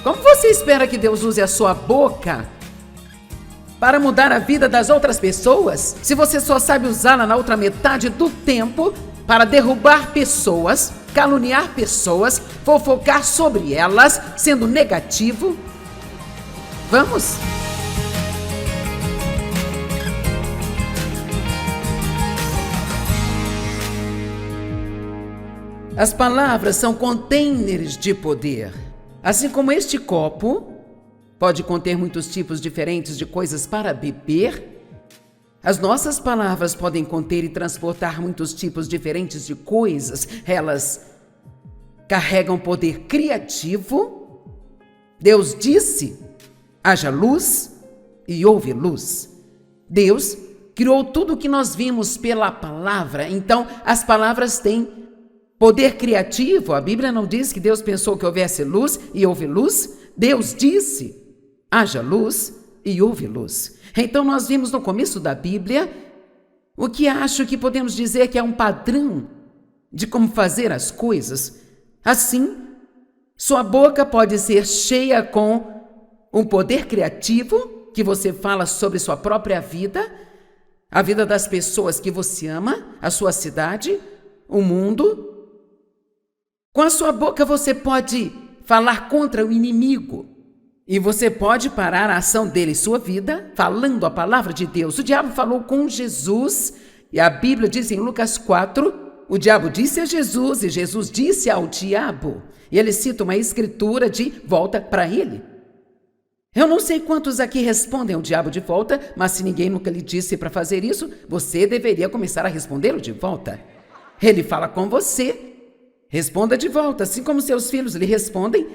Como você espera que Deus use a sua boca para mudar a vida das outras pessoas, se você só sabe usá-la na outra metade do tempo para derrubar pessoas, caluniar pessoas, fofocar sobre elas, sendo negativo? Vamos? As palavras são containers de poder. Assim como este copo pode conter muitos tipos diferentes de coisas para beber, as nossas palavras podem conter e transportar muitos tipos diferentes de coisas. Elas carregam poder criativo. Deus disse: haja luz e houve luz. Deus criou tudo o que nós vimos pela palavra. Então, as palavras têm poder criativo. A Bíblia não diz que Deus pensou que houvesse luz e houve luz. Deus disse: haja luz e houve luz. Então nós vimos no começo da Bíblia o que acho que podemos dizer que é um padrão de como fazer as coisas. Assim, sua boca pode ser cheia com um poder criativo, que você fala sobre sua própria vida, a vida das pessoas que você ama, a sua cidade, o mundo. Com a sua boca você pode falar contra o inimigo e você pode parar a ação dele em sua vida falando a palavra de Deus. O diabo falou com Jesus e a Bíblia diz em Lucas 4, o diabo disse a Jesus e Jesus disse ao diabo. E ele cita uma escritura de volta para ele. Eu não sei quantos aqui respondem ao diabo de volta, mas se ninguém nunca lhe disse para fazer isso, você deveria começar a respondê-lo de volta. Ele fala com você. Responda de volta, assim como seus filhos lhe respondem.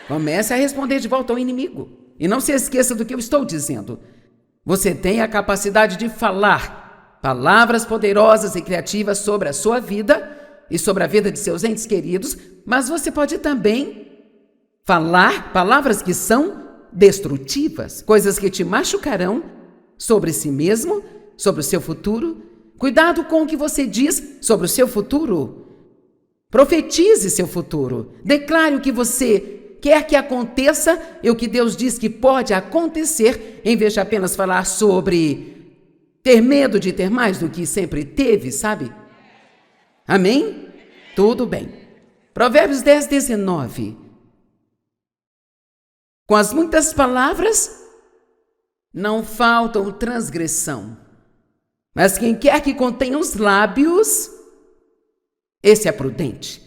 Comece a responder de volta ao inimigo. E não se esqueça do que eu estou dizendo. Você tem a capacidade de falar palavras poderosas e criativas sobre a sua vida e sobre a vida de seus entes queridos, mas você pode também falar palavras que são destrutivas, coisas que te machucarão sobre si mesmo, sobre o seu futuro. Cuidado com o que você diz sobre o seu futuro. Profetize seu futuro. Declare o que você quer que aconteça e o que Deus diz que pode acontecer, em vez de apenas falar sobre ter medo de ter mais do que sempre teve, sabe? Amém? Tudo bem. Provérbios 10, 19. Com as muitas palavras não faltam transgressão, mas quem quer que contenha os lábios, esse é prudente.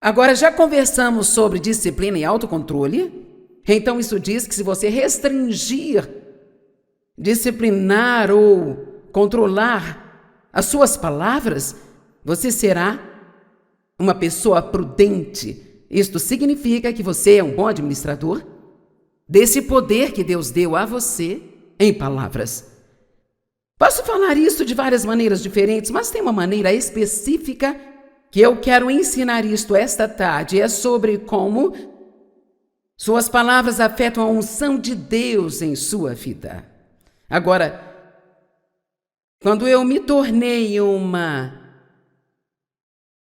Agora, já conversamos sobre disciplina e autocontrole. Então, isso diz que se você restringir, disciplinar ou controlar as suas palavras, você será uma pessoa prudente. Isto significa que você é um bom administrador desse poder que Deus deu a você em palavras. Posso falar isso de várias maneiras diferentes, mas tem uma maneira específica que eu quero ensinar isto esta tarde. É sobre como suas palavras afetam a unção de Deus em sua vida. Agora, quando eu me tornei uma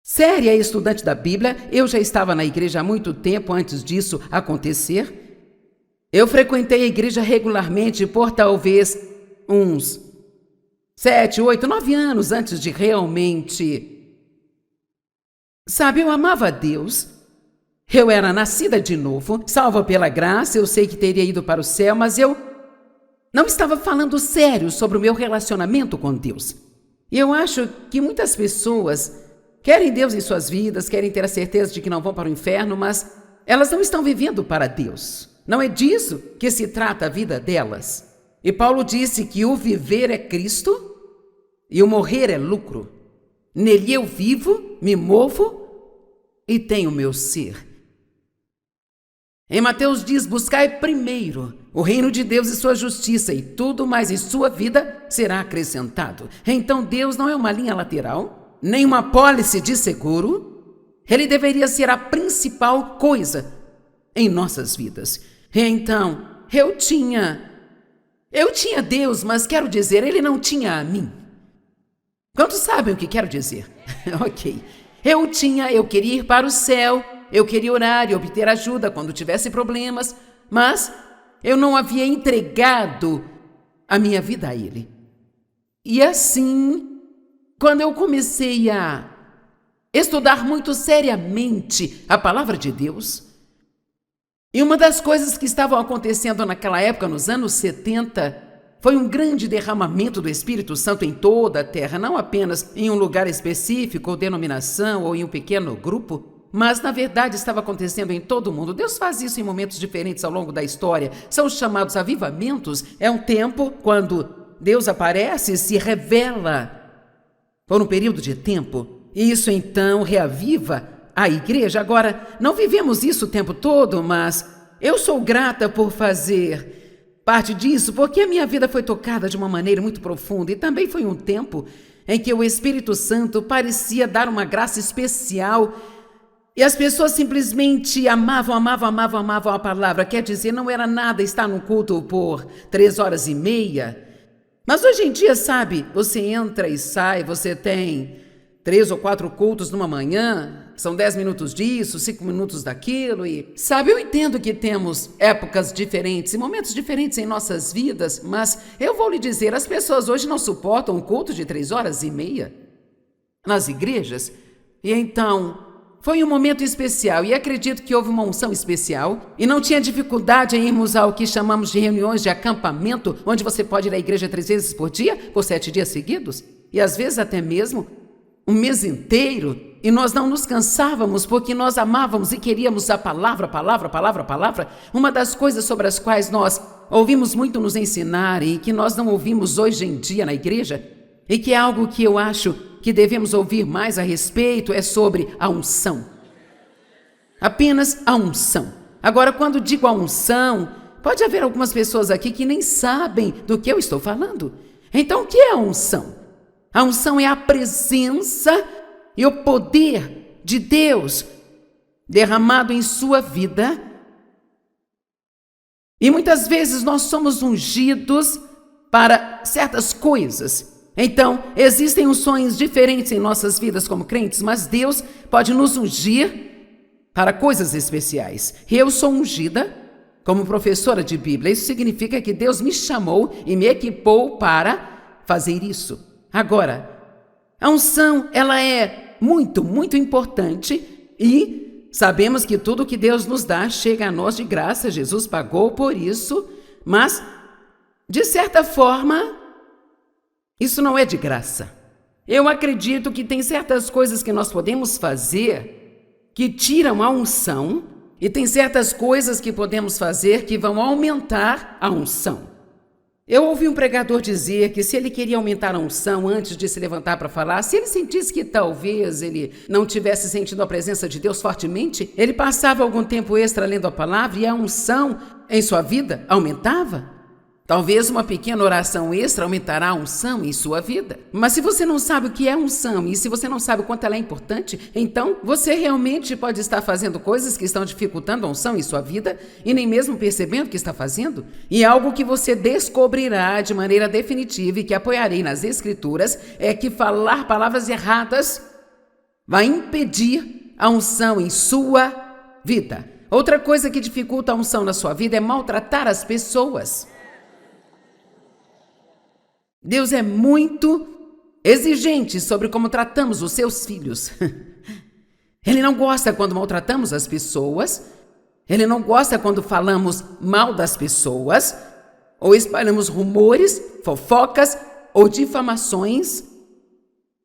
séria estudante da Bíblia, eu já estava na igreja há muito tempo antes disso acontecer. Eu frequentei a igreja regularmente por talvez uns 7, 8, 9 anos antes de realmente... Sabe, eu amava a Deus. Eu era nascida de novo, salva pela graça. Eu sei que teria ido para o céu, mas eu não estava falando sério sobre o meu relacionamento com Deus. E eu acho que muitas pessoas querem Deus em suas vidas, querem ter a certeza de que não vão para o inferno, mas elas não estão vivendo para Deus. Não é disso que se trata a vida delas. E Paulo disse que o viver é Cristo e o morrer é lucro. Nele eu vivo, me movo e tenho meu ser. Em Mateus diz: buscai primeiro o reino de Deus e sua justiça, e tudo mais em sua vida será acrescentado. Então Deus não é uma linha lateral, nem uma apólice de seguro. Ele deveria ser a principal coisa em nossas vidas. Então, eu tinha Deus, mas quero dizer, ele não tinha a mim. Quantos sabem o que quero dizer? Ok. Eu queria ir para o céu, eu queria orar e obter ajuda quando tivesse problemas, mas eu não havia entregado a minha vida a Ele. E assim, quando eu comecei a estudar muito seriamente a palavra de Deus, e uma das coisas que estavam acontecendo naquela época, nos anos 70, foi um grande derramamento do Espírito Santo em toda a terra, não apenas em um lugar específico, ou denominação, ou em um pequeno grupo, mas na verdade estava acontecendo em todo o mundo. Deus faz isso em momentos diferentes ao longo da história. São os chamados avivamentos. É um tempo quando Deus aparece e se revela por um período de tempo. E isso então reaviva a igreja. Agora, não vivemos isso o tempo todo, mas eu sou grata por fazer parte disso, porque a minha vida foi tocada de uma maneira muito profunda. E também foi um tempo em que o Espírito Santo parecia dar uma graça especial e as pessoas simplesmente amavam a palavra. Quer dizer, não era nada estar no culto por 3h30. Mas hoje em dia, sabe, você entra e sai, você tem 3 ou 4 cultos numa manhã, são 10 minutos disso, 5 minutos daquilo e... Sabe, eu entendo que temos épocas diferentes e momentos diferentes em nossas vidas, mas eu vou lhe dizer, as pessoas hoje não suportam um culto de 3h30 nas igrejas. E então, foi um momento especial e acredito que houve uma unção especial e não tinha dificuldade em irmos ao que chamamos de reuniões de acampamento, onde você pode ir à igreja 3 vezes por dia, por 7 dias seguidos, e às vezes até mesmo um mês inteiro, e nós não nos cansávamos porque nós amávamos e queríamos a palavra. Uma das coisas sobre as quais nós ouvimos muito nos ensinar e que nós não ouvimos hoje em dia na igreja, e que é algo que eu acho que devemos ouvir mais a respeito, é sobre a unção. Apenas a unção. Agora, quando digo a unção, pode haver algumas pessoas aqui que nem sabem do que eu estou falando. Então, o que é a unção? A unção é a presença e o poder de Deus derramado em sua vida. E muitas vezes nós somos ungidos para certas coisas. Então, existem unções diferentes em nossas vidas como crentes, mas Deus pode nos ungir para coisas especiais. Eu sou ungida como professora de Bíblia. Isso significa que Deus me chamou e me equipou para fazer isso. Agora, a unção, ela é muito, muito importante e sabemos que tudo que Deus nos dá chega a nós de graça. Jesus pagou por isso, mas, de certa forma, isso não é de graça. Eu acredito que tem certas coisas que nós podemos fazer que tiram a unção e tem certas coisas que podemos fazer que vão aumentar a unção. Eu ouvi um pregador dizer que se ele queria aumentar a unção antes de se levantar para falar, se ele sentisse que talvez ele não tivesse sentido a presença de Deus fortemente, ele passava algum tempo extra lendo a palavra e a unção em sua vida aumentava. Talvez uma pequena oração extra aumentará a unção em sua vida. Mas se você não sabe o que é unção e se você não sabe o quanto ela é importante, então você realmente pode estar fazendo coisas que estão dificultando a unção em sua vida e nem mesmo percebendo que está fazendo. E algo que você descobrirá de maneira definitiva e que apoiarei nas Escrituras é que falar palavras erradas vai impedir a unção em sua vida. Outra coisa que dificulta a unção na sua vida é maltratar as pessoas. Deus é muito exigente sobre como tratamos os seus filhos. Ele não gosta quando maltratamos as pessoas. Ele não gosta quando falamos mal das pessoas, ou espalhamos rumores, fofocas ou difamações.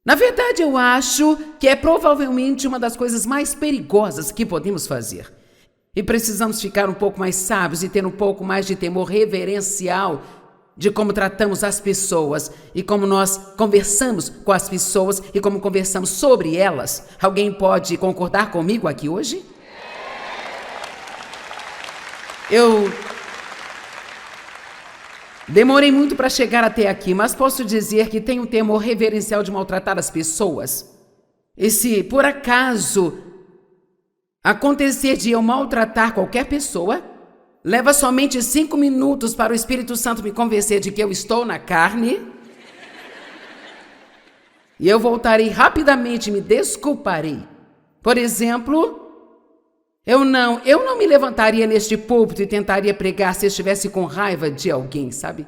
Na verdade, eu acho que é provavelmente uma das coisas mais perigosas que podemos fazer. E precisamos ficar um pouco mais sábios e ter um pouco mais de temor reverencial de como tratamos as pessoas e como nós conversamos com as pessoas e como conversamos sobre elas. Alguém pode concordar comigo aqui hoje? Eu demorei muito para chegar até aqui, mas posso dizer que tenho um temor reverencial de maltratar as pessoas. E se por acaso acontecer de eu maltratar qualquer pessoa, leva somente 5 minutos para o Espírito Santo me convencer de que eu estou na carne. E eu voltarei rapidamente e me desculparei. Por exemplo, Eu não me levantaria neste púlpito e tentaria pregar se estivesse com raiva de alguém, sabe?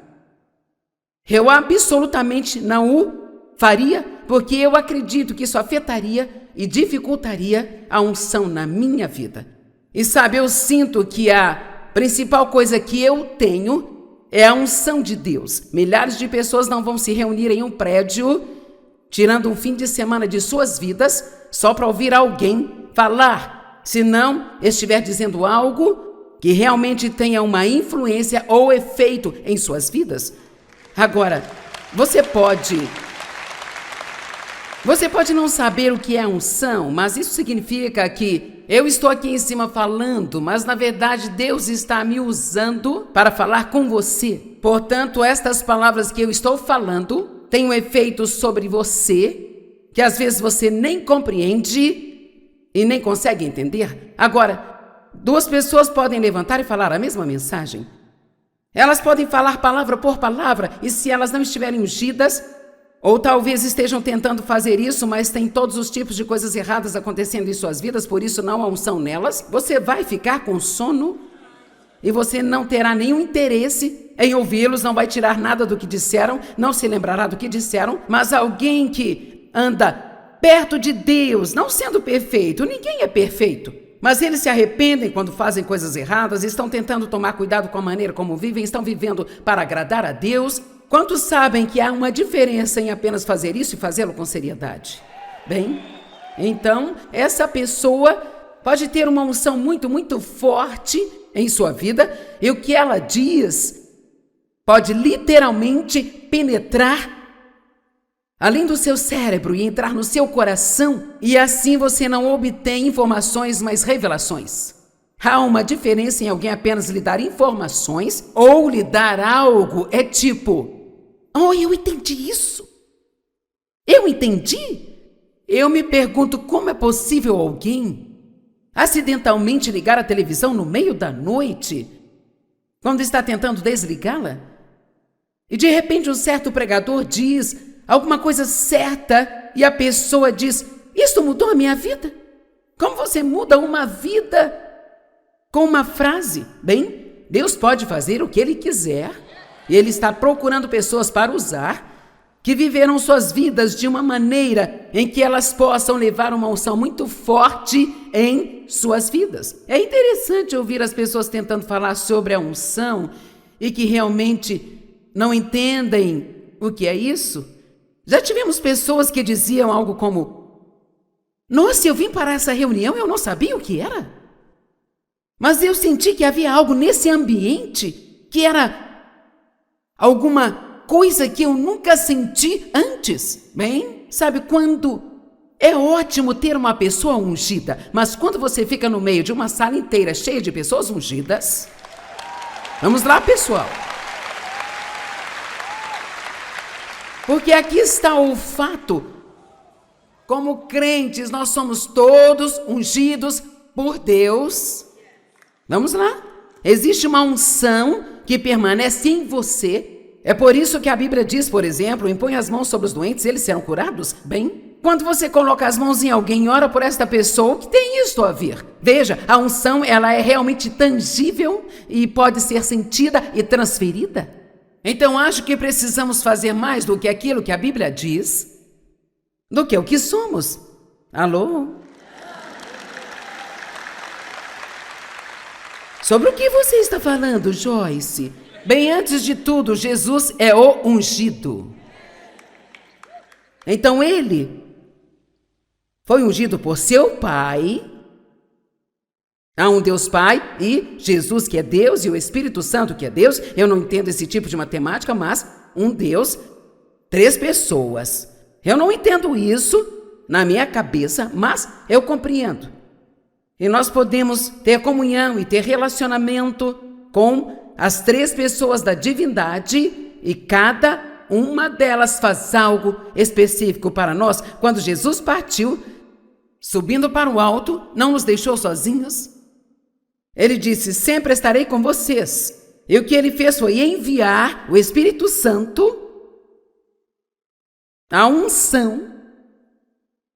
Eu absolutamente não o faria, porque eu acredito que isso afetaria e dificultaria a unção na minha vida. E sabe, eu sinto que a principal coisa que eu tenho é a unção de Deus. Milhares de pessoas não vão se reunir em um prédio, tirando um fim de semana de suas vidas, só para ouvir alguém falar, se não estiver dizendo algo que realmente tenha uma influência ou efeito em suas vidas. Agora, você pode não saber o que é unção, mas isso significa que eu estou aqui em cima falando, mas na verdade Deus está me usando para falar com você. Portanto, estas palavras que eu estou falando têm um efeito sobre você que às vezes você nem compreende e nem consegue entender. Agora, duas pessoas podem levantar e falar a mesma mensagem. Elas podem falar palavra por palavra, e se elas não estiverem ungidas, ou talvez estejam tentando fazer isso, mas tem todos os tipos de coisas erradas acontecendo em suas vidas, por isso não há unção nelas, você vai ficar com sono e você não terá nenhum interesse em ouvi-los, não vai tirar nada do que disseram, não se lembrará do que disseram, mas alguém que anda perto de Deus, não sendo perfeito, ninguém é perfeito, mas eles se arrependem quando fazem coisas erradas, estão tentando tomar cuidado com a maneira como vivem, estão vivendo para agradar a Deus. Quantos sabem que há uma diferença em apenas fazer isso e fazê-lo com seriedade? Bem, então, essa pessoa pode ter uma unção muito, muito forte em sua vida, e o que ela diz pode literalmente penetrar além do seu cérebro e entrar no seu coração, e assim você não obtém informações, mas revelações. Há uma diferença em alguém apenas lhe dar informações ou lhe dar algo. É tipo, oh, eu entendi isso. Eu entendi. Eu me pergunto como é possível alguém acidentalmente ligar a televisão no meio da noite, quando está tentando desligá-la, e de repente um certo pregador diz alguma coisa certa e a pessoa diz, isso mudou a minha vida? Como você muda uma vida com uma frase? Bem, Deus pode fazer o que Ele quiser e Ele está procurando pessoas para usar que viveram suas vidas de uma maneira em que elas possam levar uma unção muito forte em suas vidas. É interessante ouvir as pessoas tentando falar sobre a unção e que realmente não entendem o que é isso. Já tivemos pessoas que diziam algo como, nossa, eu vim para essa reunião e eu não sabia o que era. Mas eu senti que havia algo nesse ambiente que era alguma coisa que eu nunca senti antes. Bem, sabe quando é ótimo ter uma pessoa ungida, mas quando você fica no meio de uma sala inteira cheia de pessoas ungidas... Vamos lá, pessoal. Porque aqui está o fato. Como crentes, nós somos todos ungidos por Deus. Vamos lá. Existe uma unção que permanece em você. É por isso que a Bíblia diz, por exemplo, impõe as mãos sobre os doentes e eles serão curados. Bem, quando você coloca as mãos em alguém e ora por esta pessoa, o que tem isto a ver? Veja, a unção ela é realmente tangível e pode ser sentida e transferida. Então, acho que precisamos fazer mais do que aquilo que a Bíblia diz, do que o que somos. Alô? Sobre o que você está falando, Joyce? Bem, antes de tudo, Jesus é o ungido. Então, ele foi ungido por seu Pai. Há um Deus Pai e Jesus que é Deus e o Espírito Santo que é Deus. Eu não entendo esse tipo de matemática, mas um Deus, 3 pessoas. Eu não entendo isso na minha cabeça, mas eu compreendo. E nós podemos ter comunhão e ter relacionamento com as 3 pessoas da divindade e cada uma delas faz algo específico para nós. Quando Jesus partiu, subindo para o alto, não nos deixou sozinhos. Ele disse, sempre estarei com vocês. E o que ele fez foi enviar o Espírito Santo, a unção,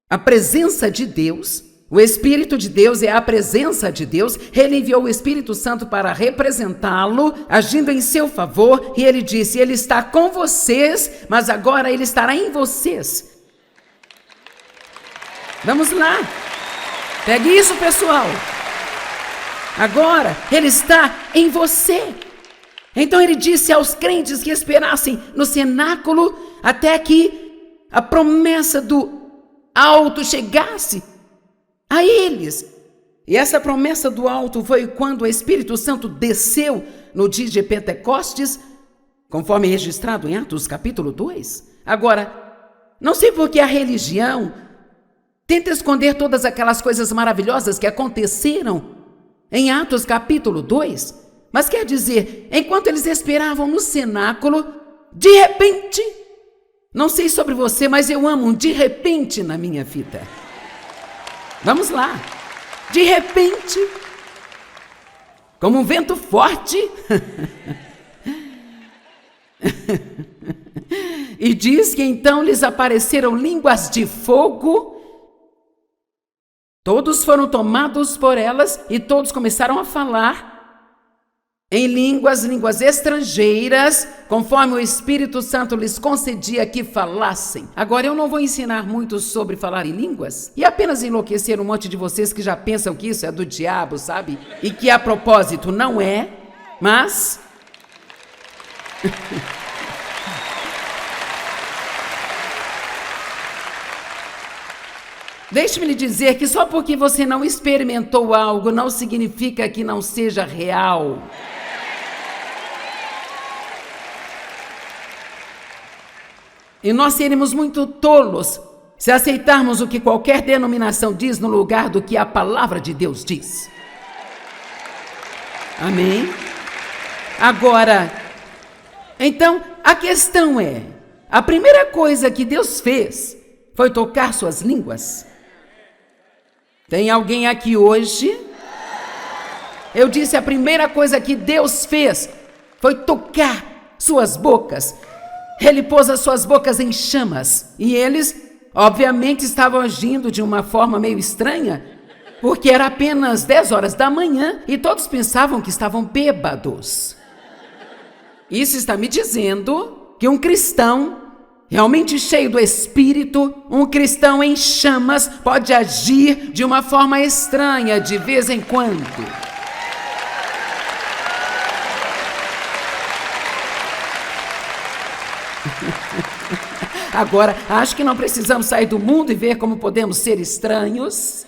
a presença de Deus, O Espírito de Deus é a presença de Deus. Ele enviou o Espírito Santo para representá-lo, agindo em seu favor. E ele disse, ele está com vocês, mas agora ele estará em vocês. Vamos lá. Pegue isso, pessoal. Agora ele está em você. Então ele disse aos crentes que esperassem no cenáculo até que a promessa do alto chegasse a eles. E essa promessa do alto foi quando o Espírito Santo desceu no dia de Pentecostes, conforme registrado em Atos capítulo 2. Agora, não sei por que a religião tenta esconder todas aquelas coisas maravilhosas que aconteceram em Atos capítulo 2, mas quer dizer, enquanto eles esperavam no cenáculo, de repente, não sei sobre você, mas eu amo um de repente na minha vida. Vamos lá. De repente, como um vento forte, e diz que então lhes apareceram línguas de fogo. Todos foram tomados por elas e todos começaram a falar em línguas estrangeiras, conforme o Espírito Santo lhes concedia que falassem. Agora, eu não vou ensinar muito sobre falar em línguas e apenas enlouquecer um monte de vocês que já pensam que isso é do diabo, sabe? E que a propósito não é, mas... Deixe-me lhe dizer que só porque você não experimentou algo não significa que não seja real. E nós seremos muito tolos se aceitarmos o que qualquer denominação diz no lugar do que a palavra de Deus diz. Amém? Agora, então, a questão é, a primeira coisa que Deus fez foi tocar suas línguas. Tem alguém aqui hoje? Eu disse, a primeira coisa que Deus fez foi tocar suas bocas. Ele pôs as suas bocas em chamas. E eles, obviamente, estavam agindo de uma forma meio estranha, porque era apenas 10 horas da manhã e todos pensavam que estavam bêbados. Isso está me dizendo que um cristão realmente cheio do Espírito, um cristão em chamas, pode agir de uma forma estranha de vez em quando. Agora, acho que não precisamos sair do mundo e ver como podemos ser estranhos.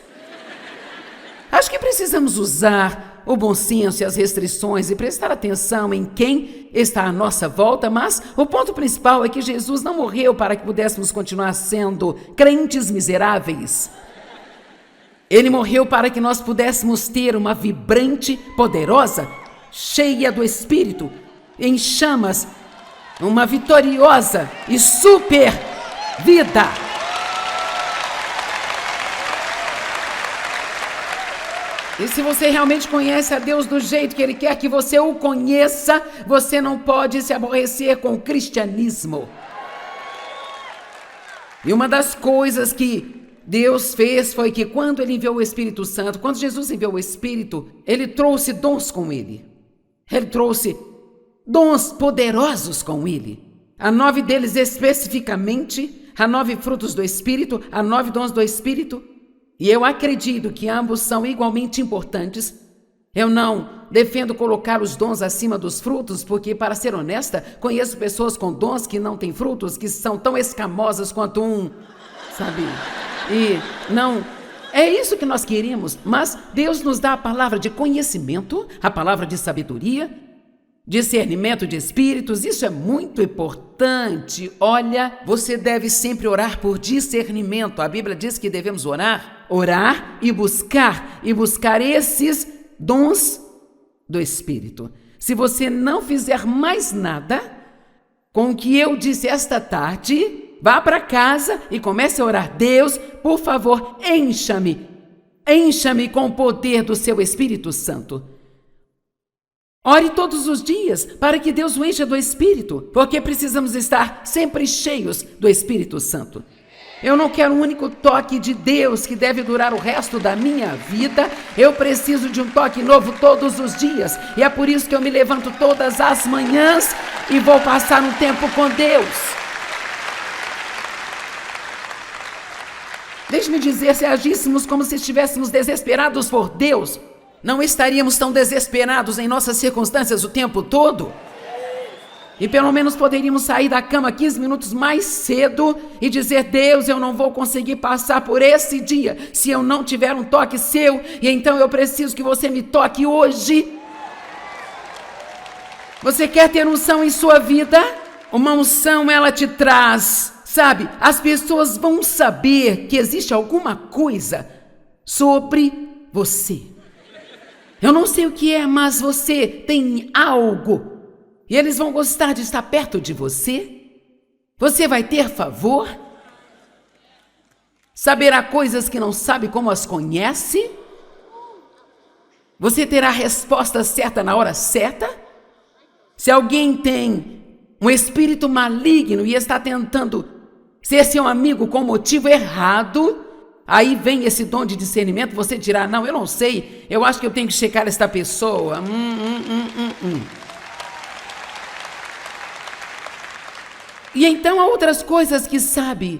Acho que precisamos usar o bom senso e as restrições e prestar atenção em quem está à nossa volta, mas o ponto principal é que Jesus não morreu para que pudéssemos continuar sendo crentes miseráveis. Ele morreu para que nós pudéssemos ter uma vibrante, poderosa, cheia do Espírito, em chamas, uma vitoriosa e super vida. E se você realmente conhece a Deus do jeito que Ele quer que você o conheça, você não pode se aborrecer com o cristianismo. E uma das coisas que Deus fez foi que quando Ele enviou o Espírito Santo, quando Jesus enviou o Espírito, Ele trouxe dons com Ele. Ele trouxe dons poderosos com Ele. Há 9 deles especificamente, há 9 frutos do Espírito, há 9 dons do Espírito. E eu acredito que ambos são igualmente importantes. Eu não defendo colocar os dons acima dos frutos, porque, para ser honesta, conheço pessoas com dons que não têm frutos, que são tão escamosas quanto sabe? E não, é isso que nós queremos, mas Deus nos dá a palavra de conhecimento, a palavra de sabedoria, discernimento de espíritos, isso é muito importante. Olha, você deve sempre orar por discernimento. A Bíblia diz que devemos orar e buscar esses dons do Espírito. Se você não fizer mais nada com o que eu disse esta tarde, vá para casa e comece a orar. Deus, por favor, encha-me com o poder do seu Espírito Santo. Ore todos os dias para que Deus o encha do Espírito, porque precisamos estar sempre cheios do Espírito Santo. Eu não quero um único toque de Deus que deve durar o resto da minha vida. Eu preciso de um toque novo todos os dias. E é por isso que eu me levanto todas as manhãs e vou passar um tempo com Deus. Deixe-me dizer, se agíssemos como se estivéssemos desesperados por Deus, não estaríamos tão desesperados em nossas circunstâncias o tempo todo? E pelo menos poderíamos sair da cama 15 minutos mais cedo e dizer: Deus, eu não vou conseguir passar por esse dia se eu não tiver um toque seu, e então eu preciso que você me toque hoje. Você quer ter unção em sua vida? Uma unção, ela te traz, sabe? As pessoas vão saber que existe alguma coisa sobre você. Eu não sei o que é, mas você tem algo. E eles vão gostar de estar perto de você. Você vai ter favor. Saberá coisas que não sabe como as conhece. Você terá a resposta certa na hora certa. Se alguém tem um espírito maligno e está tentando ser seu amigo com motivo errado, aí vem esse dom de discernimento. Você dirá: não, eu não sei, eu acho que eu tenho que checar esta pessoa. E então há outras coisas que sabe.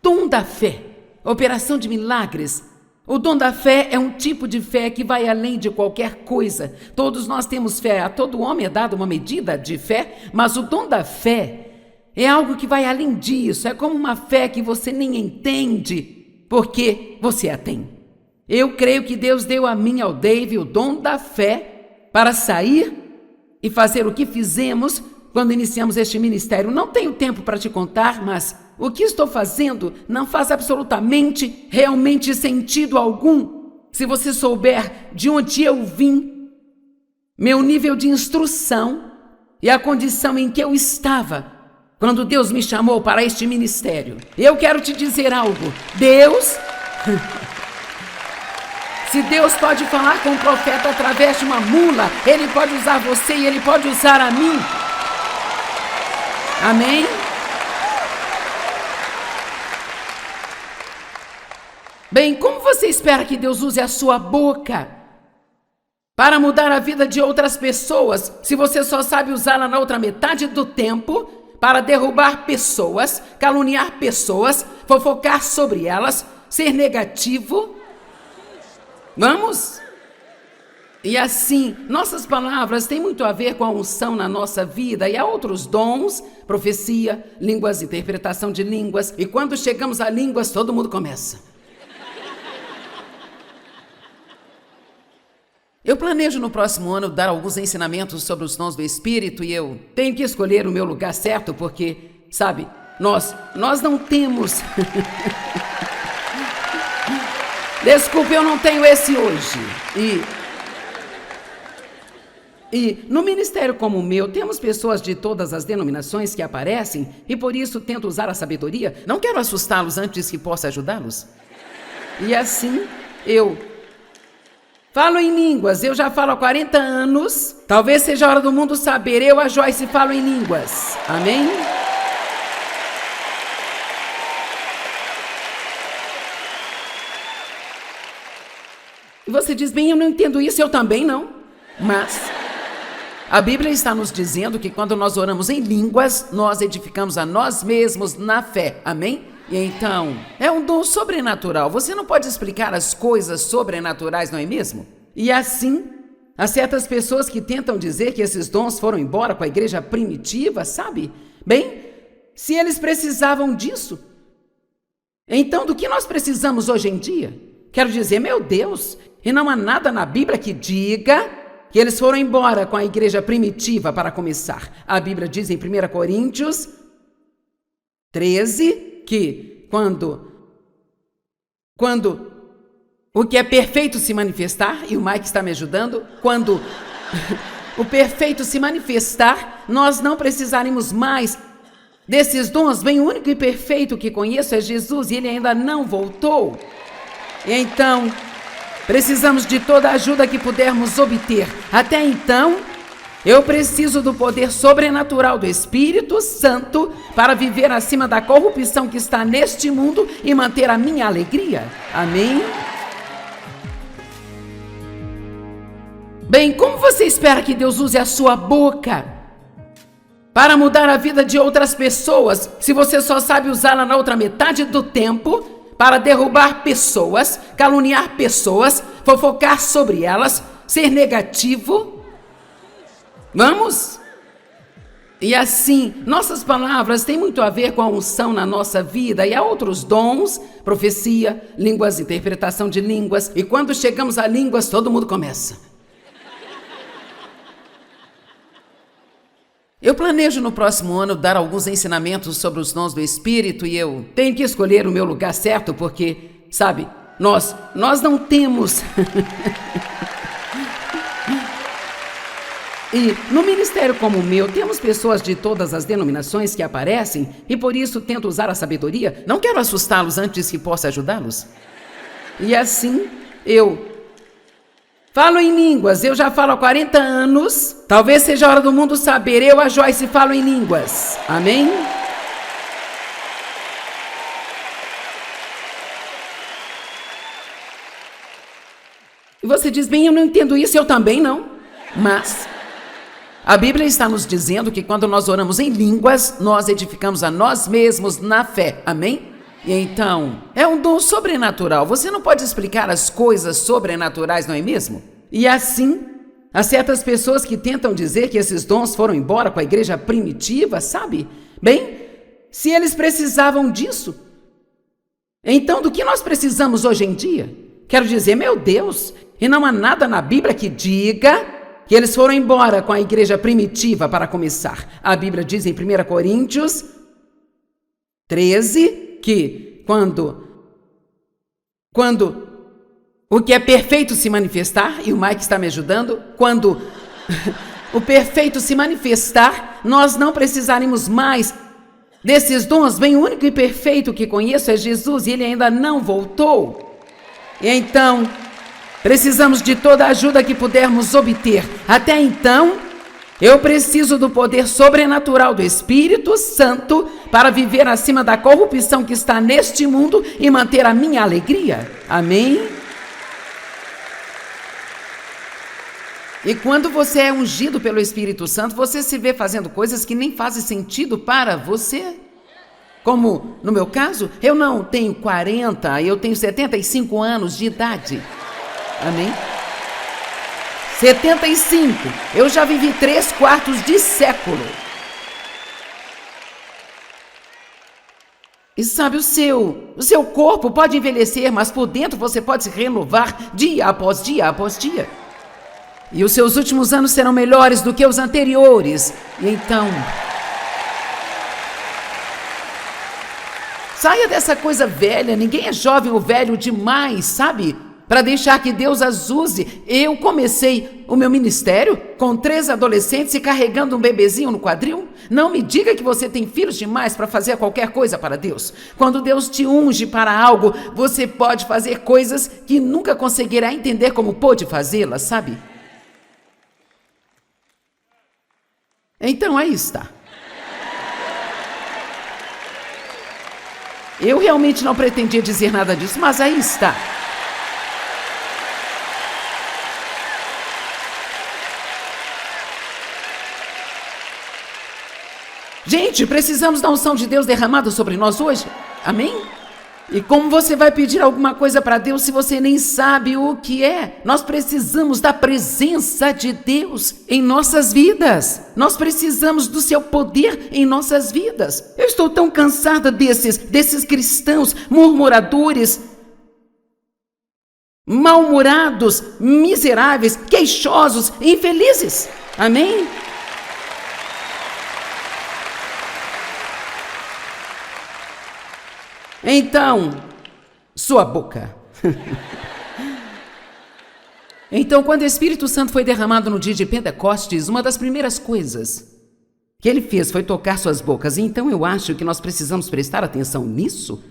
Dom da fé, operação de milagres. O dom da fé é um tipo de fé que vai além de qualquer coisa. Todos nós temos fé, a todo homem é dada uma medida de fé, mas o dom da fé é algo que vai além disso. É como uma fé que você nem entende, porque você a tem. Eu creio que Deus deu a mim, ao Dave, o dom da fé para sair e fazer o que fizemos quando iniciamos este ministério. Não tenho tempo para te contar, mas o que estou fazendo não faz absolutamente, realmente sentido algum. Se você souber de onde eu vim, meu nível de instrução e a condição em que eu estava quando Deus me chamou para este ministério. Eu quero te dizer algo. Deus... Se Deus pode falar com o profeta através de uma mula, Ele pode usar você e Ele pode usar a mim. Amém? Bem, como você espera que Deus use a sua boca para mudar a vida de outras pessoas, se você só sabe usá-la na outra metade do tempo para derrubar pessoas, caluniar pessoas, fofocar sobre elas, ser negativo? Vamos? E assim, nossas palavras têm muito a ver com a unção na nossa vida, e há outros dons, profecia, línguas, interpretação de línguas, e quando chegamos a línguas, todo mundo começa. Eu planejo no próximo ano dar alguns ensinamentos sobre os dons do Espírito, e eu tenho que escolher o meu lugar certo, porque, sabe, nós não temos... Desculpe, eu não tenho esse hoje. E no ministério como o meu, temos pessoas de todas as denominações que aparecem, e por isso tento usar a sabedoria. Não quero assustá-los antes que possa ajudá-los. E assim, eu falo em línguas. Eu já falo há 40 anos. Talvez seja a hora do mundo saber. Eu, a Joyce, falo em línguas. Amém? E você diz: bem, eu não entendo isso. Eu também não. Mas a Bíblia está nos dizendo que quando nós oramos em línguas, nós edificamos a nós mesmos na fé. Amém? E então, é um dom sobrenatural. Você não pode explicar as coisas sobrenaturais, não é mesmo? E assim, há certas pessoas que tentam dizer que esses dons foram embora com a igreja primitiva, sabe? Bem, se eles precisavam disso, então do que nós precisamos hoje em dia? Quero dizer, meu Deus, e não há nada na Bíblia que diga que eles foram embora com a igreja primitiva para começar. A Bíblia diz em 1 Coríntios 13 que quando o que é perfeito se manifestar, e o Mike está me ajudando, quando o perfeito se manifestar, nós não precisaremos mais desses dons. Bem, o único e perfeito que conheço é Jesus, e Ele ainda não voltou. E então, precisamos de toda a ajuda que pudermos obter. Até então, Eu preciso do poder sobrenatural do Espírito Santo para viver acima da corrupção que está neste mundo e manter a minha alegria. Amém? Bem, como você espera que Deus use a sua boca para mudar a vida de outras pessoas, se você só sabe usá-la na outra metade do tempo para derrubar pessoas, caluniar pessoas, fofocar sobre elas, ser negativo? Vamos? E assim, nossas palavras têm muito a ver com a unção na nossa vida e há outros dons, profecia, línguas, interpretação de línguas. E quando chegamos a línguas, todo mundo começa. Eu planejo no próximo ano dar alguns ensinamentos sobre os dons do Espírito e eu tenho que escolher o meu lugar certo porque, sabe, nós não temos... E no ministério como o meu, temos pessoas de todas as denominações que aparecem e por isso tento usar a sabedoria. Não quero assustá-los antes que possa ajudá-los. E assim, eu falo em línguas, eu já falo há 40 anos. Talvez seja a hora do mundo saber, eu, a Joyce, falo em línguas. Amém? E você diz, bem, eu não entendo isso, eu também não. Mas a Bíblia está nos dizendo que quando nós oramos em línguas, nós edificamos a nós mesmos na fé. Amém? E então, é um dom sobrenatural. Você não pode explicar as coisas sobrenaturais, não é mesmo? E assim, há certas pessoas que tentam dizer que esses dons foram embora com a igreja primitiva, sabe? Bem, se eles precisavam disso, então do que nós precisamos hoje em dia? Quero dizer, meu Deus, e não há nada na Bíblia que diga que eles foram embora com a igreja primitiva para começar. A Bíblia diz em 1 Coríntios 13 que quando o que é perfeito se manifestar, e o Mike está me ajudando, quando o perfeito se manifestar, nós não precisaremos mais desses dons. Bem, o único e perfeito que conheço é Jesus e ele ainda não voltou. E então precisamos de toda a ajuda que pudermos obter. Até então, eu preciso do poder sobrenatural do Espírito Santo para viver acima da corrupção que está neste mundo e manter a minha alegria. Amém? E quando você é ungido pelo Espírito Santo, você se vê fazendo coisas que nem fazem sentido para você. Como no meu caso, eu não tenho 40, eu tenho 75 anos de idade. Amém? 75. Eu já vivi 3/4 de século. E sabe, o seu corpo pode envelhecer, mas por dentro você pode se renovar dia após dia após dia. E os seus últimos anos serão melhores do que os anteriores. E então, saia dessa coisa velha. Ninguém é jovem ou velho demais, sabe? Para deixar que Deus as use. Eu comecei o meu ministério com 3 adolescentes e carregando um bebezinho no quadril. Não me diga que você tem filhos demais para fazer qualquer coisa para Deus. Quando Deus te unge para algo, você pode fazer coisas que nunca conseguirá entender como pôde fazê-las, sabe? Então aí está. Eu realmente não pretendia dizer nada disso, mas aí está. Gente, precisamos da unção de Deus derramada sobre nós hoje. Amém? E como você vai pedir alguma coisa para Deus se você nem sabe o que é? Nós precisamos da presença de Deus em nossas vidas. Nós precisamos do seu poder em nossas vidas. Eu estou tão cansada desses cristãos murmuradores, mal-humorados, miseráveis, queixosos, infelizes. Amém? Então, sua boca. Então, quando o Espírito Santo foi derramado no dia de Pentecostes, uma das primeiras coisas que ele fez foi tocar suas bocas. Então, eu acho que nós precisamos prestar atenção nisso.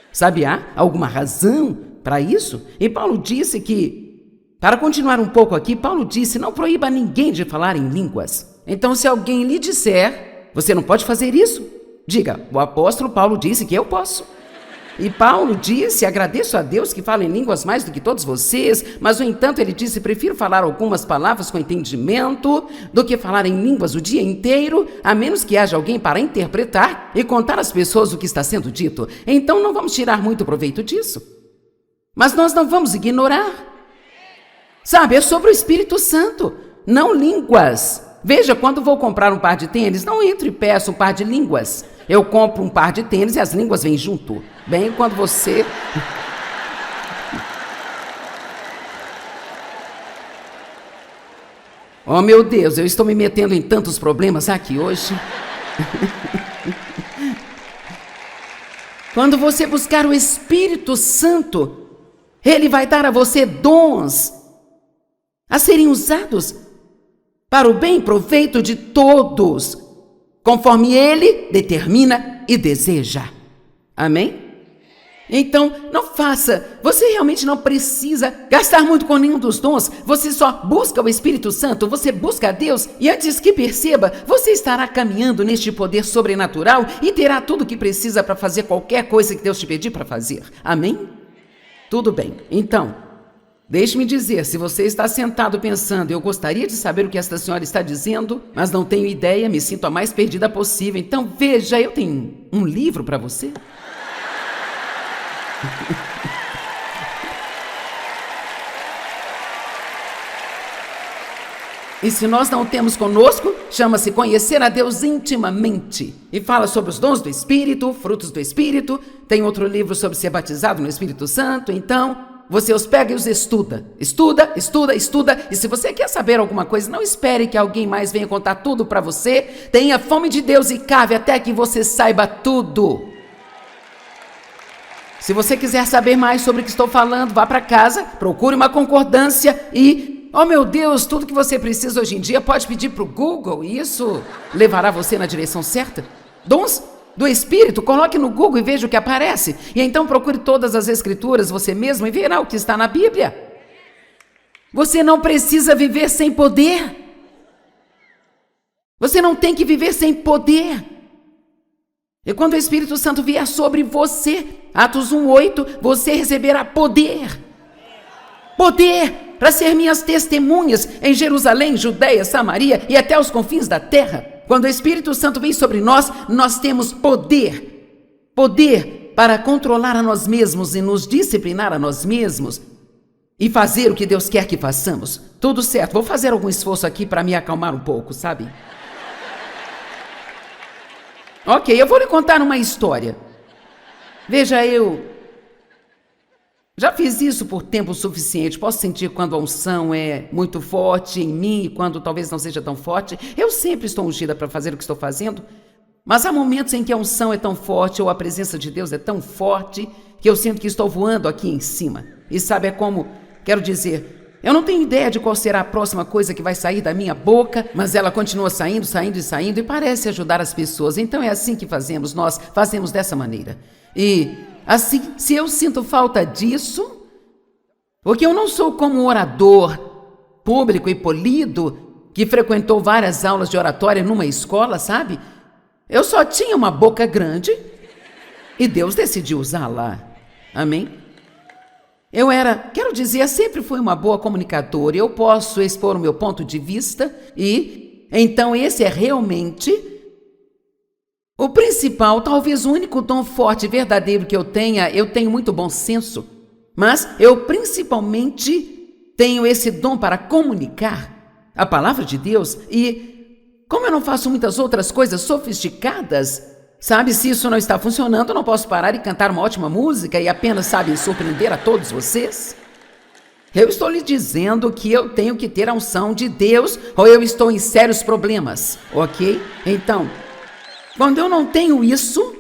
Sabe, há alguma razão para isso? E Paulo disse que Para continuar um pouco aqui, Paulo disse: não proíba ninguém de falar em línguas. Então, se alguém lhe disser, você não pode fazer isso, diga: o apóstolo Paulo disse que eu posso. E Paulo disse: agradeço a Deus que fala em línguas mais do que todos vocês, mas, no entanto, ele disse: prefiro falar algumas palavras com entendimento do que falar em línguas o dia inteiro, a menos que haja alguém para interpretar e contar às pessoas o que está sendo dito. Então, não vamos tirar muito proveito disso. Mas nós não vamos ignorar. Sabe, é sobre o Espírito Santo, não línguas. Veja, quando vou comprar um par de tênis, não entro e peço um par de línguas. Eu compro um par de tênis e as línguas vêm junto. Bem, quando você... Oh, meu Deus, eu estou me metendo em tantos problemas aqui hoje. Quando você buscar o Espírito Santo, Ele vai dar a você dons a serem usados para o bem e proveito de todos, conforme Ele determina e deseja. Amém? Então, não faça, você realmente não precisa gastar muito com nenhum dos dons, você só busca o Espírito Santo, você busca a Deus, e antes que perceba, você estará caminhando neste poder sobrenatural e terá tudo o que precisa para fazer qualquer coisa que Deus te pedir para fazer. Amém? Tudo bem, então, deixe-me dizer, se você está sentado pensando: eu gostaria de saber o que esta senhora está dizendo, mas não tenho ideia, me sinto a mais perdida possível, então veja, eu tenho um livro para você. E se nós não temos conosco, chama-se Conhecer a Deus Intimamente. E fala sobre os dons do Espírito, frutos do Espírito. Tem outro livro sobre ser batizado no Espírito Santo. Então, você os pega e os estuda. Estuda, estuda, estuda. E se você quer saber alguma coisa, não espere que alguém mais venha contar tudo para você. Tenha fome de Deus e cave até que você saiba tudo. Se você quiser saber mais sobre o que estou falando, vá para casa, procure uma concordância e, oh meu Deus, tudo que você precisa hoje em dia pode pedir para o Google e isso levará você na direção certa. Dons do Espírito, coloque no Google e veja o que aparece. E então procure todas as Escrituras você mesmo e verá o que está na Bíblia. Você não precisa viver sem poder. Você não tem que viver sem poder. E quando o Espírito Santo vier sobre você, Atos 1:8, você receberá poder. Poder para ser minhas testemunhas em Jerusalém, Judeia, Samaria e até os confins da terra. Quando o Espírito Santo vem sobre nós, nós temos poder. Poder para controlar a nós mesmos e nos disciplinar a nós mesmos e fazer o que Deus quer que façamos. Tudo certo, vou fazer algum esforço aqui para me acalmar um pouco, sabe? Ok, eu vou lhe contar uma história. Veja, eu já fiz isso por tempo suficiente. Posso sentir quando a unção é muito forte em mim e quando talvez não seja tão forte. Eu sempre estou ungida para fazer o que estou fazendo. Mas há momentos em que a unção é tão forte ou a presença de Deus é tão forte que eu sinto que estou voando aqui em cima. E sabe, é como, quero dizer, eu não tenho ideia de qual será a próxima coisa que vai sair da minha boca, mas ela continua saindo, saindo e saindo e parece ajudar as pessoas. Então é assim que fazemos, nós fazemos dessa maneira. E assim, se eu sinto falta disso, porque eu não sou como um orador público e polido que frequentou várias aulas de oratória numa escola, sabe? Eu só tinha uma boca grande e Deus decidiu usá-la. Amém? Quero dizer, sempre fui uma boa comunicadora. Eu posso expor o meu ponto de vista e, então, esse é realmente o principal, talvez o único dom forte e verdadeiro que eu tenho muito bom senso, mas eu principalmente tenho esse dom para comunicar a palavra de Deus e, como eu não faço muitas outras coisas sofisticadas, sabe, se isso não está funcionando, eu não posso parar e cantar uma ótima música e apenas, sabe, surpreender a todos vocês. Eu estou lhe dizendo que eu tenho que ter a unção de Deus ou eu estou em sérios problemas, ok? Então, quando eu não tenho isso,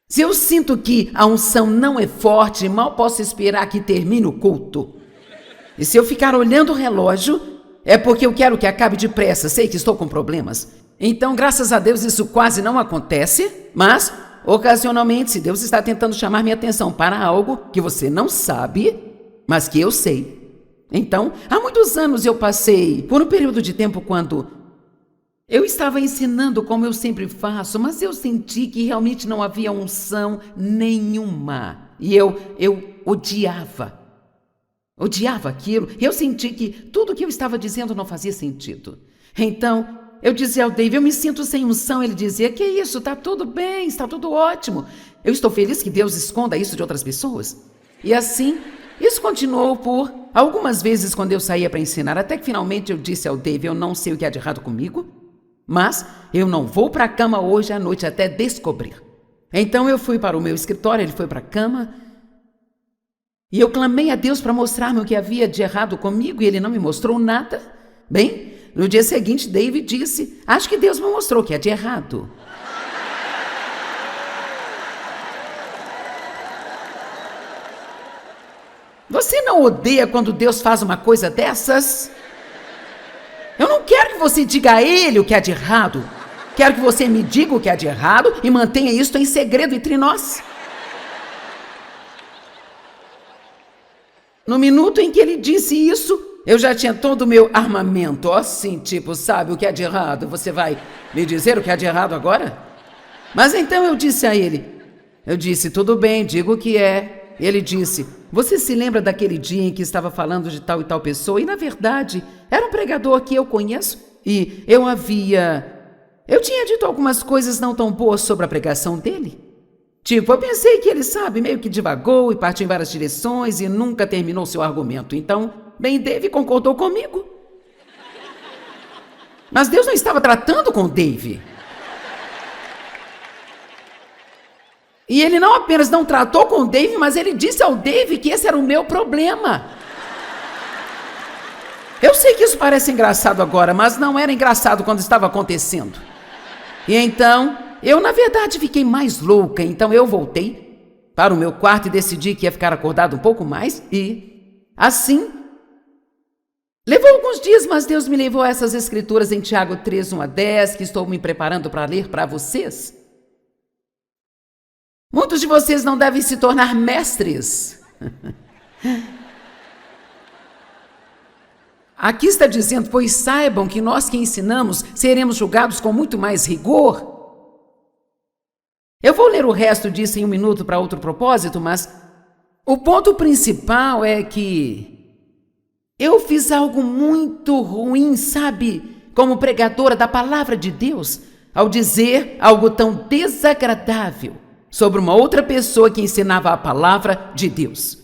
se eu sinto que a unção não é forte, mal posso esperar que termine o culto. E se eu ficar olhando o relógio, é porque eu quero que acabe depressa, sei que estou com problemas. Então, graças a Deus, isso quase não acontece, mas, ocasionalmente, se Deus está tentando chamar minha atenção para algo que você não sabe, mas que eu sei. Então, há muitos anos eu passei por um período de tempo quando eu estava ensinando como eu sempre faço, mas eu senti que realmente não havia unção nenhuma. E eu odiava aquilo. Eu senti que tudo o que eu estava dizendo não fazia sentido. Então, eu dizia ao Dave, eu me sinto sem unção. Ele dizia, que isso, está tudo bem, está tudo ótimo. Eu estou feliz que Deus esconda isso de outras pessoas. E assim, isso continuou por algumas vezes quando eu saía para ensinar, até que finalmente eu disse ao Dave, eu não sei o que há de errado comigo, mas eu não vou para a cama hoje à noite até descobrir. Então eu fui para o meu escritório, ele foi para a cama, e eu clamei a Deus para mostrar-me o que havia de errado comigo, e ele não me mostrou nada. Bem, no dia seguinte, David disse, acho que Deus me mostrou o que há de errado. Você não odeia quando Deus faz uma coisa dessas? Eu não quero que você diga a ele o que há de errado. Quero que você me diga o que há de errado e mantenha isto em segredo entre nós. No minuto em que ele disse isso, eu já tinha todo o meu armamento. Assim, tipo, sabe o que há de errado? Você vai me dizer o que há de errado agora? Mas então eu disse a ele, tudo bem, digo o que é. Ele disse, você se lembra daquele dia em que estava falando de tal e tal pessoa? E na verdade, era um pregador que eu conheço e eu tinha dito algumas coisas não tão boas sobre a pregação dele. Tipo, eu pensei que ele, sabe, meio que divagou e partiu em várias direções e nunca terminou seu argumento. Então, bem, Dave concordou comigo. Mas Deus não estava tratando com Dave. E ele não apenas não tratou com o Dave, mas ele disse ao Dave que esse era o meu problema. Eu sei que isso parece engraçado agora, mas não era engraçado quando estava acontecendo. E então, eu na verdade fiquei mais louca, então eu voltei para o meu quarto e decidi que ia ficar acordado um pouco mais e, assim, levou alguns dias, mas Deus me levou a essas escrituras em Tiago 3, 1 a 10, que estou me preparando para ler para vocês. Muitos de vocês não devem se tornar mestres. Aqui está dizendo, pois saibam que nós que ensinamos seremos julgados com muito mais rigor. Eu vou ler o resto disso em um minuto para outro propósito, mas o ponto principal é que eu fiz algo muito ruim, sabe, como pregadora da palavra de Deus, ao dizer algo tão desagradável sobre uma outra pessoa que ensinava a palavra de Deus.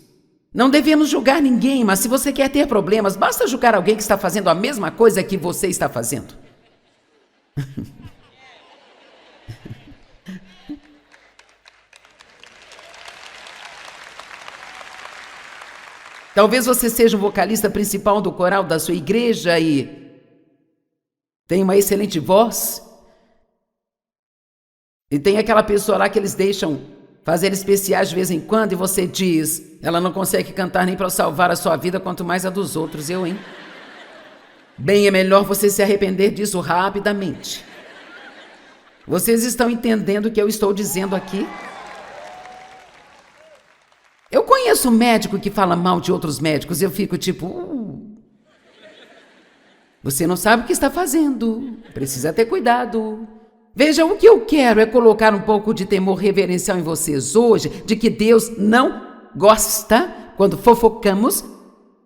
Não devemos julgar ninguém, mas se você quer ter problemas, basta julgar alguém que está fazendo a mesma coisa que você está fazendo. Talvez você seja o vocalista principal do coral da sua igreja e tem uma excelente voz. E tem aquela pessoa lá que eles deixam fazer especiais de vez em quando e você diz, ela não consegue cantar nem para salvar a sua vida, quanto mais a dos outros, hein? Bem, é melhor você se arrepender disso rapidamente. Vocês estão entendendo o que eu estou dizendo aqui? Eu conheço um médico que fala mal de outros médicos e eu fico tipo... Você não sabe o que está fazendo, precisa ter cuidado. Veja, o que eu quero é colocar um pouco de temor reverencial em vocês hoje, de que Deus não gosta quando fofocamos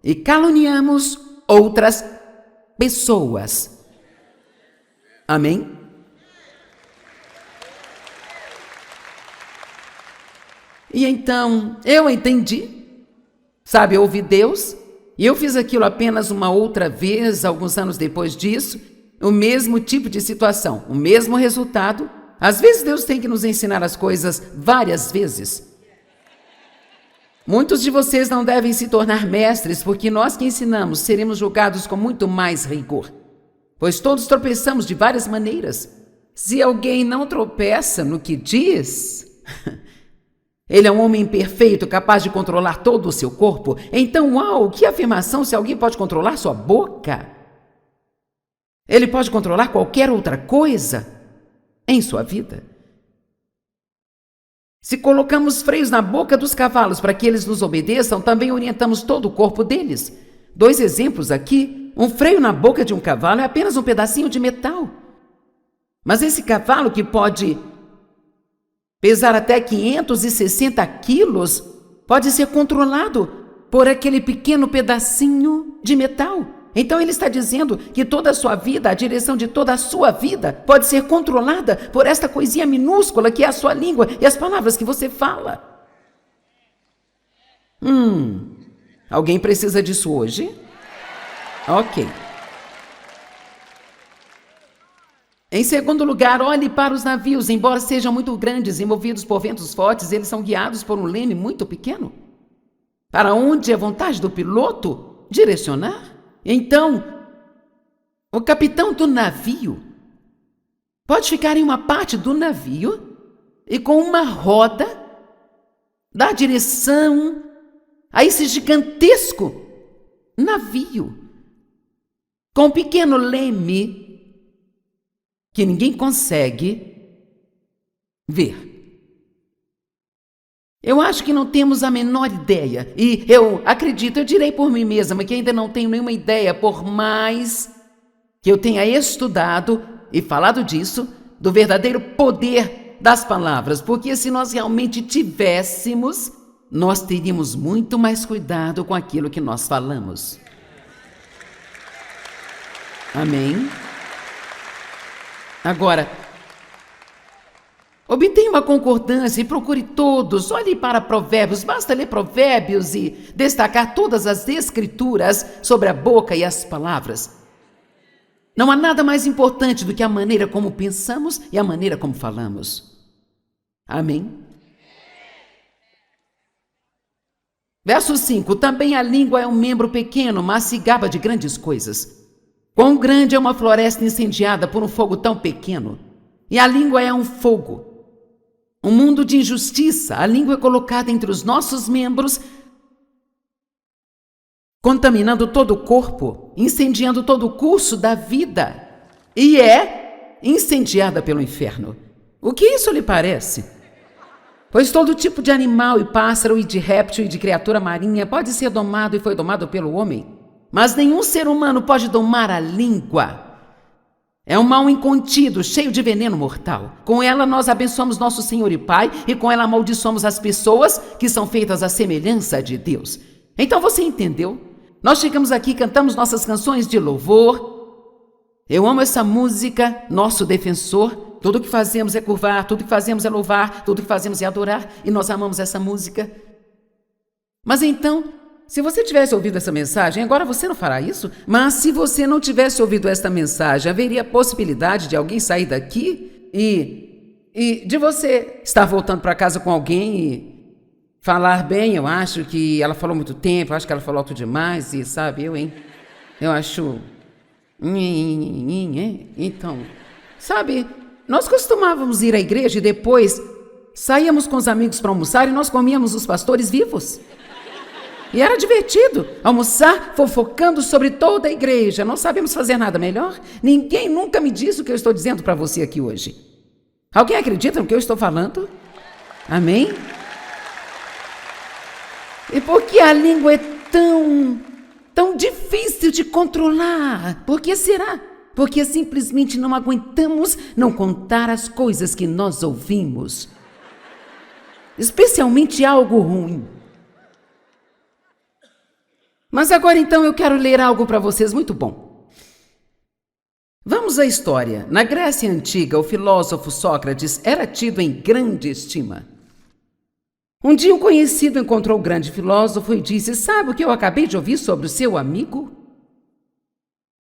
e caluniamos outras pessoas. Amém? E então, eu entendi, sabe, eu ouvi Deus, e eu fiz aquilo apenas uma outra vez, alguns anos depois disso, o mesmo tipo de situação, o mesmo resultado. Às vezes Deus tem que nos ensinar as coisas várias vezes. Muitos de vocês não devem se tornar mestres, porque nós que ensinamos seremos julgados com muito mais rigor. Pois todos tropeçamos de várias maneiras. Se alguém não tropeça no que diz, ele é um homem perfeito, capaz de controlar todo o seu corpo. Então, uau, que afirmação se alguém pode controlar sua boca? Ele pode controlar qualquer outra coisa em sua vida. Se colocamos freios na boca dos cavalos para que eles nos obedeçam, também orientamos todo o corpo deles. 2 exemplos aqui. Um freio na boca de um cavalo é apenas um pedacinho de metal. Mas esse cavalo, que pode pesar até 560 quilos, pode ser controlado por aquele pequeno pedacinho de metal. Então ele está dizendo que toda a sua vida, a direção de toda a sua vida, pode ser controlada por esta coisinha minúscula que é a sua língua e as palavras que você fala. Alguém precisa disso hoje? Ok. Em segundo lugar, olhe para os navios. Embora sejam muito grandes e movidos por ventos fortes, eles são guiados por um leme muito pequeno. Para onde é vontade do piloto direcionar? Então, o capitão do navio pode ficar em uma parte do navio e com uma roda dar direção a esse gigantesco navio com um pequeno leme que ninguém consegue ver. Eu acho que não temos a menor ideia, e eu acredito, eu direi por mim mesma, que ainda não tenho nenhuma ideia, por mais que eu tenha estudado e falado disso, do verdadeiro poder das palavras, porque se nós realmente tivéssemos, nós teríamos muito mais cuidado com aquilo que nós falamos. Amém? Agora, obtenha uma concordância e procure todos. Olhe para Provérbios. Basta ler Provérbios e destacar todas as escrituras sobre a boca e as palavras. Não há nada mais importante do que a maneira como pensamos e a maneira como falamos. Amém? Verso 5. Também a língua é um membro pequeno, mas se gaba de grandes coisas. Quão grande é uma floresta incendiada por um fogo tão pequeno? E a língua é um fogo. Um mundo de injustiça. A língua é colocada entre os nossos membros, contaminando todo o corpo, incendiando todo o curso da vida, e é incendiada pelo inferno. O que isso lhe parece? Pois todo tipo de animal e pássaro e de réptil e de criatura marinha pode ser domado e foi domado pelo homem, mas nenhum ser humano pode domar a língua. É um mal incontido, cheio de veneno mortal. Com ela nós abençoamos nosso Senhor e Pai, e com ela amaldiçoamos as pessoas que são feitas à semelhança de Deus. Então você entendeu? Nós chegamos aqui, cantamos nossas canções de louvor. Eu amo essa música, Nosso Defensor. Tudo que fazemos é curvar, tudo que fazemos é louvar, tudo que fazemos é adorar, e nós amamos essa música. Mas então, se você tivesse ouvido essa mensagem, agora você não fará isso? Mas se você não tivesse ouvido esta mensagem, haveria a possibilidade de alguém sair daqui e de você estar voltando para casa com alguém e falar bem, eu acho que ela falou muito tempo, eu acho que ela falou alto demais, e sabe, eu acho... Então, sabe, nós costumávamos ir à igreja e depois saíamos com os amigos para almoçar e nós comíamos os pastores vivos. E era divertido almoçar fofocando sobre toda a igreja. Não sabemos fazer nada melhor? Ninguém nunca me disse o que eu estou dizendo para você aqui hoje. Alguém acredita no que eu estou falando? Amém? E por que a língua é tão difícil de controlar? Por que será? Porque simplesmente não aguentamos não contar as coisas que nós ouvimos. Especialmente algo ruim. Mas agora então eu quero ler algo para vocês muito bom. Vamos à história. Na Grécia Antiga, o filósofo Sócrates era tido em grande estima. Um dia um conhecido encontrou o grande filósofo e disse: "Sabe o que eu acabei de ouvir sobre o seu amigo?"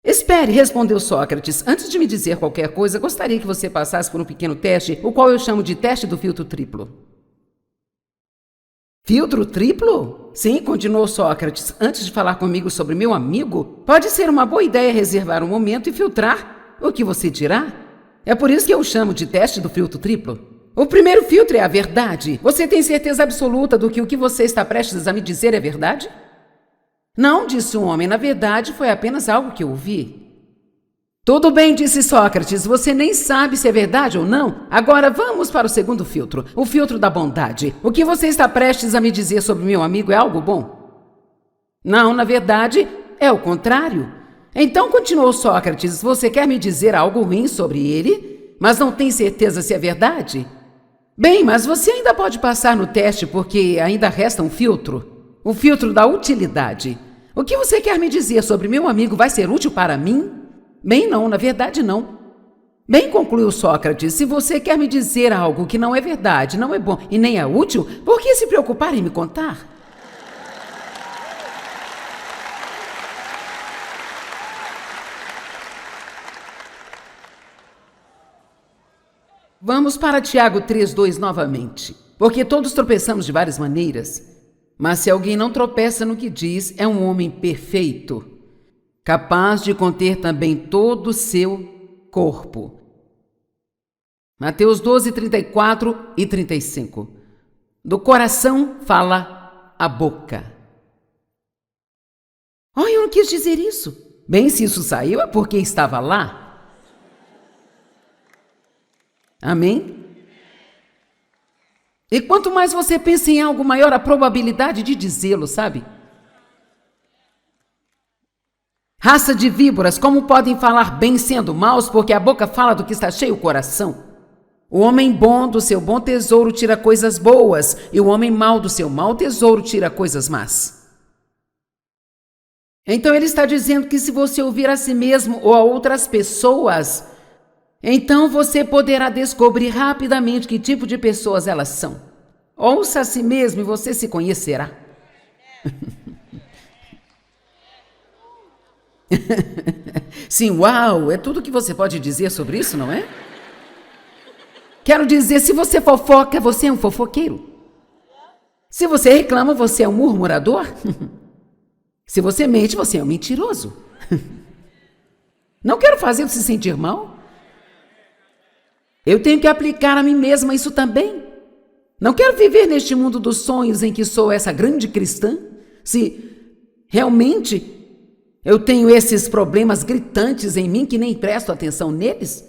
"Espere", respondeu Sócrates. "Antes de me dizer qualquer coisa, gostaria que você passasse por um pequeno teste, o qual eu chamo de teste do filtro triplo." "Filtro triplo?" "Sim", continuou Sócrates. "Antes de falar comigo sobre meu amigo, pode ser uma boa ideia reservar um momento e filtrar o que você dirá. É por isso que eu chamo de teste do filtro triplo. O primeiro filtro é a verdade. Você tem certeza absoluta do que o que você está prestes a me dizer é verdade?" "Não", disse o homem, "na verdade foi apenas algo que eu ouvi." Tudo bem, disse Sócrates, você nem sabe se é verdade ou não. Agora vamos para o segundo filtro, o filtro da bondade. O que você está prestes a me dizer sobre meu amigo é algo bom? Não, na verdade, é o contrário. Então, continuou Sócrates, você quer me dizer algo ruim sobre ele, mas não tem certeza se é verdade? Bem, mas você ainda pode passar no teste porque ainda resta um filtro, o filtro da utilidade. O que você quer me dizer sobre meu amigo vai ser útil para mim? Bem, não, na verdade não. Bem, concluiu Sócrates, se você quer me dizer algo que não é verdade, não é bom e nem é útil, por que se preocupar em me contar? Vamos para Tiago 3:2 novamente. Porque todos tropeçamos de várias maneiras, mas se alguém não tropeça no que diz, é um homem perfeito, capaz de conter também todo o seu corpo. Mateus 12:34 e 35. Do coração fala a boca. Oh, eu não quis dizer isso. Bem, se isso saiu é porque estava lá. Amém? E quanto mais você pensa em algo, maior a probabilidade de dizê-lo, sabe? Raça de víboras, como podem falar bem sendo maus, porque a boca fala do que está cheio o coração? O homem bom do seu bom tesouro tira coisas boas, e o homem mau do seu mau tesouro tira coisas más. Então ele está dizendo que se você ouvir a si mesmo ou a outras pessoas, então você poderá descobrir rapidamente que tipo de pessoas elas são. Ouça a si mesmo e você se conhecerá. Sim, uau, é tudo que você pode dizer sobre isso, não é? Quero dizer, se você fofoca, você é um fofoqueiro. Se você reclama, você é um murmurador. Se você mente, você é um mentiroso. Não quero fazê-lo se sentir mal. Eu tenho que aplicar a mim mesma isso também. Não quero viver neste mundo dos sonhos em que sou essa grande cristã, se realmente eu tenho esses problemas gritantes em mim que nem presto atenção neles.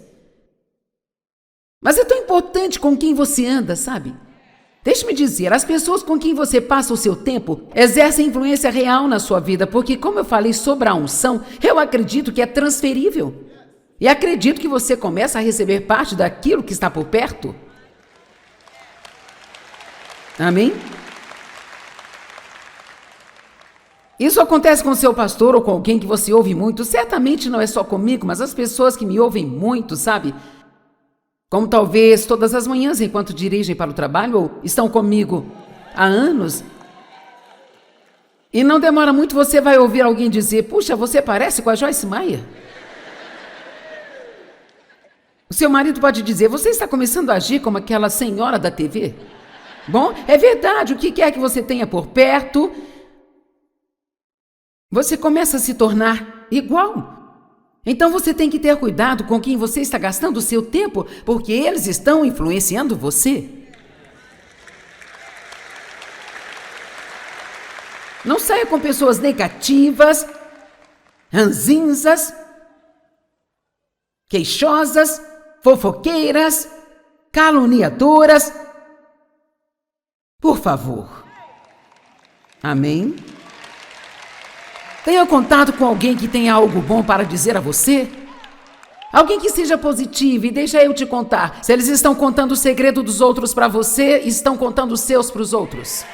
Mas é tão importante com quem você anda, sabe? Deixe-me dizer, as pessoas com quem você passa o seu tempo exercem influência real na sua vida, porque, como eu falei sobre a unção, eu acredito que é transferível. E acredito que você começa a receber parte daquilo que está por perto. Amém? Isso acontece com seu pastor ou com alguém que você ouve muito. Certamente não é só comigo, mas as pessoas que me ouvem muito, sabe? Como talvez todas as manhãs enquanto dirigem para o trabalho ou estão comigo há anos. E não demora muito, você vai ouvir alguém dizer, puxa, você parece com a Joyce Meyer. O seu marido pode dizer, você está começando a agir como aquela senhora da TV? Bom, é verdade, o que quer que você tenha por perto, você começa a se tornar igual. Então você tem que ter cuidado com quem você está gastando o seu tempo, porque eles estão influenciando você. Não saia com pessoas negativas, ranzinzas, queixosas, fofoqueiras, caluniadoras. Por favor. Amém? Tenha contato com alguém que tenha algo bom para dizer a você. Alguém que seja positivo, e deixa eu te contar. Se eles estão contando o segredo dos outros para você, estão contando os seus para os outros.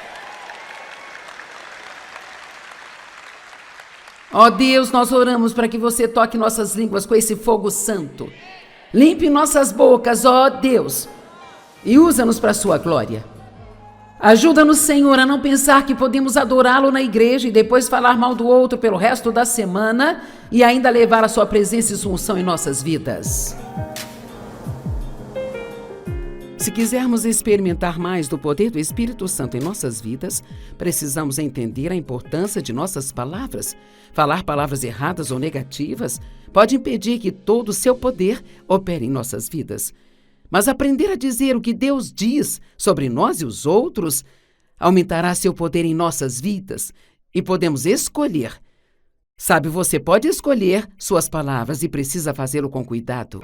Ó Deus, nós oramos para que você toque nossas línguas com esse fogo santo. Limpe nossas bocas, ó Deus, e usa-nos para a sua glória. Ajuda-nos, Senhor, a não pensar que podemos adorá-lo na igreja e depois falar mal do outro pelo resto da semana e ainda levar a sua presença e sua unção em nossas vidas. Se quisermos experimentar mais do poder do Espírito Santo em nossas vidas, precisamos entender a importância de nossas palavras. Falar palavras erradas ou negativas pode impedir que todo o seu poder opere em nossas vidas. Mas aprender a dizer o que Deus diz sobre nós e os outros aumentará seu poder em nossas vidas e podemos escolher Sabe, você pode escolher suas palavras e precisa fazê-lo com cuidado.